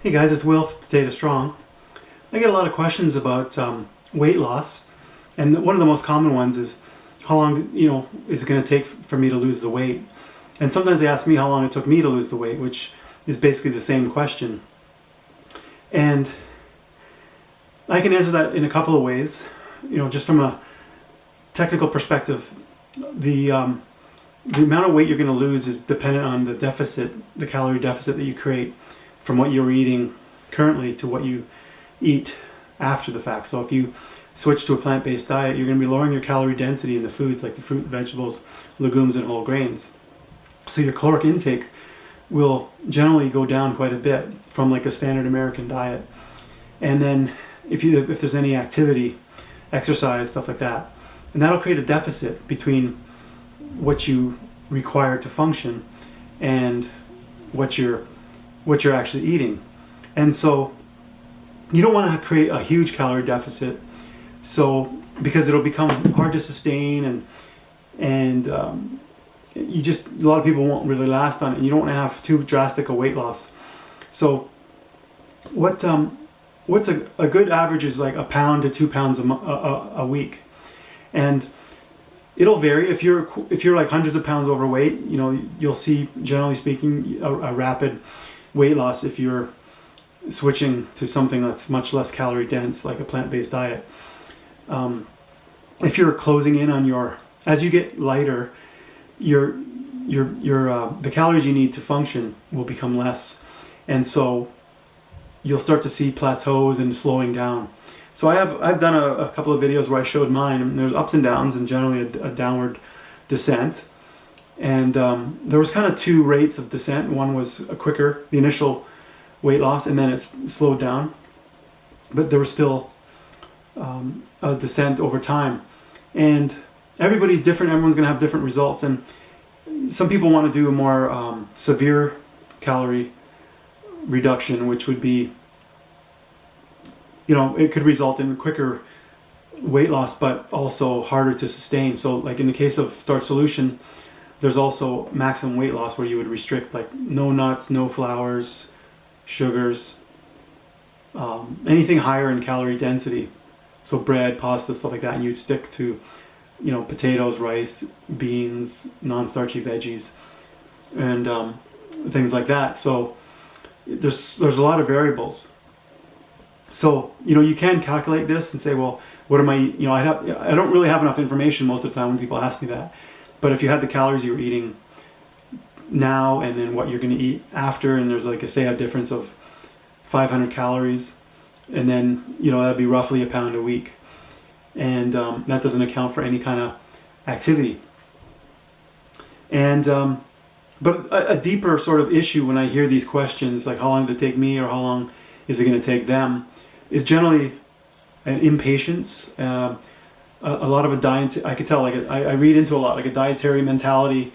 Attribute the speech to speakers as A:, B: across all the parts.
A: Hey guys, it's Will from Potato Strong. I get a lot of questions about weight loss, and one of the most common ones is how long is it going to take for me to lose the weight? And sometimes they ask me how long it took me to lose the weight, which is basically the same question. And I can answer that in a couple of ways. Just from a technical perspective, the amount of weight you're going to lose is dependent on the calorie deficit that you create from what you're eating currently to what you eat after the fact. So if you switch to a plant-based diet, you're going to be lowering your calorie density in the foods like the fruit, vegetables, legumes, and whole grains. So your caloric intake will generally go down quite a bit from like a standard American diet. And then if there's any activity, exercise, stuff like that, and that'll create a deficit between what you require to function and what you're actually eating. And so you don't want to create a huge calorie deficit, so because it'll become hard to sustain, and a lot of people won't really last on it, and you don't want to have too drastic a weight loss. So what's a good average is like 1 pound to 2 pounds a week, and it'll vary. If you're like hundreds of pounds overweight, you'll see, generally speaking, a rapid weight loss if you're switching to something that's much less calorie dense, like a plant-based diet. If you're closing in on as you get lighter, the calories you need to function will become less, and so you'll start to see plateaus and slowing down. So I've done a couple of videos where I showed mine, and there's ups and downs and generally a downward descent. And there was kind of two rates of descent. One was the initial weight loss, and then it slowed down. But there was still a descent over time. And everybody's different. Everyone's going to have different results. And some people want to do a more severe calorie reduction, which would be, it could result in quicker weight loss, but also harder to sustain. So like in the case of Starch Solution, there's also maximum weight loss where you would restrict like no nuts, no flours, sugars, anything higher in calorie density. So bread, pasta, stuff like that, and you'd stick to, potatoes, rice, beans, non-starchy veggies, and things like that. So there's a lot of variables. So you can calculate this and say, well, what am I? I don't really have enough information most of the time when people ask me that. But if you had the calories you were eating now and then what you're going to eat after, and there's like a difference of 500 calories, and then that'd be roughly 1 pound a week, and that doesn't account for any kind of activity. And but a deeper sort of issue when I hear these questions, like how long did it take me or how long is it going to take them, is generally an impatience. A lot of a diet, I could tell, like I read into a lot, like a dietary mentality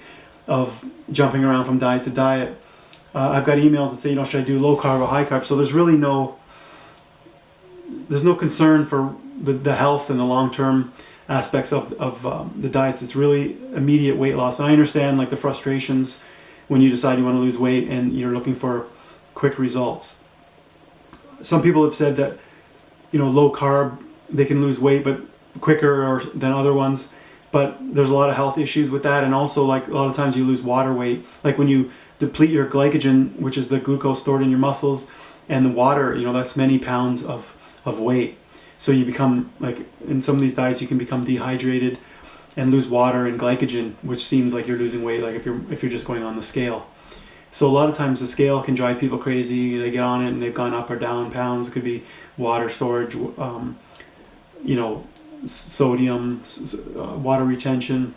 A: of jumping around from diet to diet. I've got emails that say, should I do low carb or high carb? So there's really no concern for the health and the long-term aspects of the diets. It's really immediate weight loss. And I understand like the frustrations when you decide you want to lose weight and you're looking for quick results. Some people have said that, low carb, they can lose weight, but quicker than other ones, but there's a lot of health issues with that. And also, like, a lot of times you lose water weight, like when you deplete your glycogen, which is the glucose stored in your muscles, and the water, that's many pounds of weight. So you become, like, in some of these diets you can become dehydrated and lose water and glycogen, which seems like you're losing weight, like if you're just going on the scale. So a lot of times the scale can drive people crazy. They get on it and they've gone up or down pounds. It could be water storage, sodium, water retention,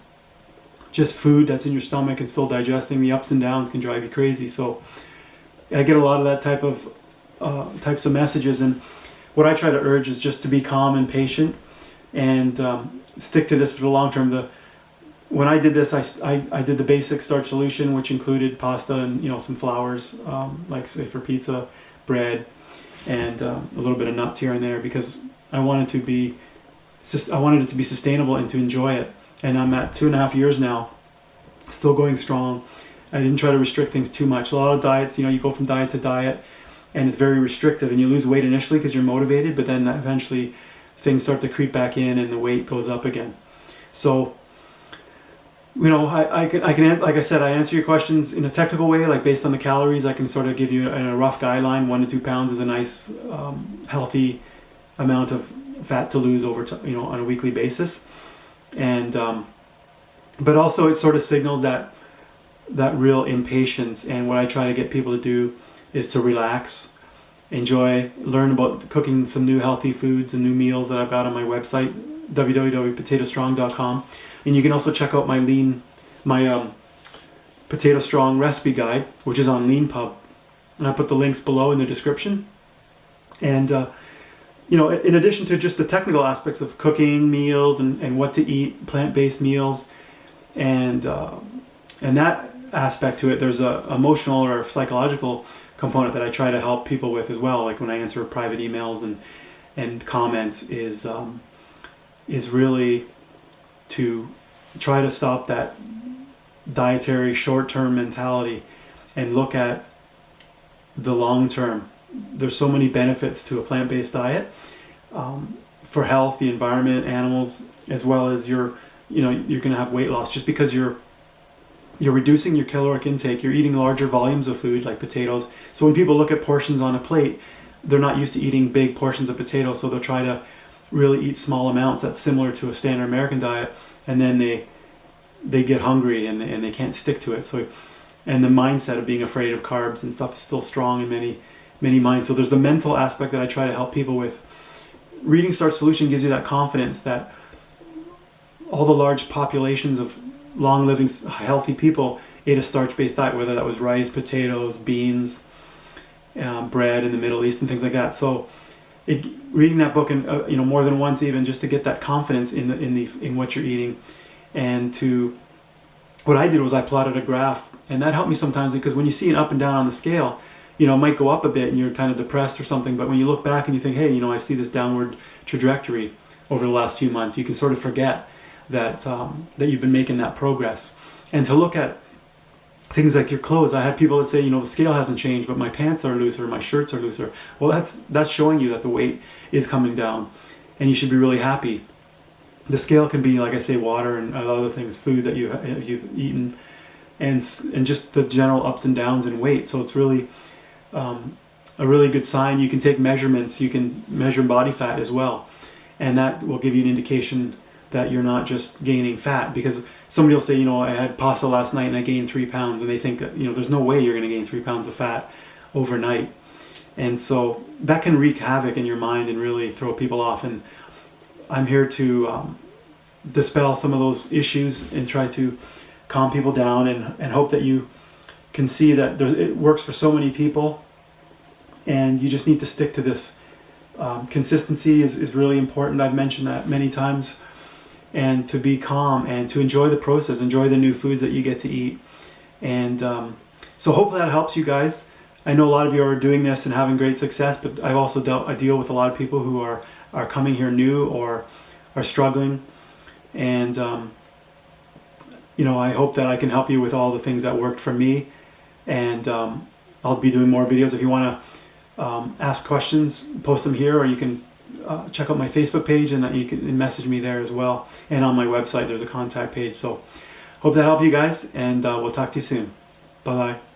A: just food that's in your stomach and still digesting. The ups and downs can drive you crazy. So I get a lot of that types of messages, and what I try to urge is just to be calm and patient and stick to this for the long term. When I did this, I did the basic Starch Solution, which included pasta and some flours, like say for pizza, bread, and a little bit of nuts here and there, because I wanted it to be sustainable and to enjoy it. And I'm at 2.5 years now, still going strong. I didn't try to restrict things too much. A lot of diets, you go from diet to diet, and it's very restrictive, and you lose weight initially because you're motivated, but then eventually things start to creep back in and the weight goes up again. So, I can, like I said, I answer your questions in a technical way, like based on the calories. I can sort of give you a rough guideline. 1 to 2 pounds is a nice, healthy amount of fat to lose over, on a weekly basis. And, but also it sort of signals that real impatience. And what I try to get people to do is to relax, enjoy, learn about cooking some new healthy foods and new meals that I've got on my website, www.potatostrong.com. And you can also check out my Potato Strong recipe guide, which is on LeanPub. And I put the links below in the description. And, in addition to just the technical aspects of cooking meals and what to eat, plant-based meals, and that aspect to it, there's a emotional or psychological component that I try to help people with as well. Like when I answer private emails and comments, is really to try to stop that dietary short-term mentality and look at the long-term. There's so many benefits to a plant-based diet, for health, the environment, animals, as well as you're going to have weight loss just because you're reducing your caloric intake. You're eating larger volumes of food like potatoes. So when people look at portions on a plate, they're not used to eating big portions of potatoes, so they'll try to really eat small amounts that's similar to a standard American diet, and then they get hungry and they can't stick to it. So, and the mindset of being afraid of carbs and stuff is still strong in many minds. So there's the mental aspect that I try to help people with. Reading Starch Solution gives you that confidence that all the large populations of long-living, healthy people ate a starch-based diet, whether that was rice, potatoes, beans, bread in the Middle East, and things like that. So, reading that book and more than once, even just to get that confidence in what you're eating, and what I did was I plotted a graph, and that helped me sometimes because when you see an up and down on the scale, it might go up a bit and you're kind of depressed or something. But when you look back and you think, hey, I see this downward trajectory over the last few months, you can sort of forget that you've been making that progress. And to look at things like your clothes, I had people that say, the scale hasn't changed, but my pants are looser, my shirts are looser. Well, that's showing you that the weight is coming down, and you should be really happy. The scale can be, like I say, water and other things, food that you've eaten, and just the general ups and downs in weight. So it's really a really good sign. You can take measurements. You can measure body fat as well, and that will give you an indication that you're not just gaining fat. Because somebody will say, I had pasta last night and I gained 3 pounds, and they think that there's no way you're going to gain 3 pounds of fat overnight, and so that can wreak havoc in your mind and really throw people off. And I'm here to dispel some of those issues and try to calm people down and hope that you can see that it works for so many people, and you just need to stick to this. Consistency is really important. I've mentioned that many times. And to be calm and to enjoy the process, enjoy the new foods that you get to eat. And so hopefully that helps you guys. I know a lot of you are doing this and having great success, but I've also I deal with a lot of people who are coming here new or are struggling. And I hope that I can help you with all the things that worked for me. And I'll be doing more videos. If you want to ask questions, post them here, or you can check out my Facebook page, and you can message me there as well. And on my website, there's a contact page. So hope that helped you guys, and we'll talk to you soon. Bye-bye.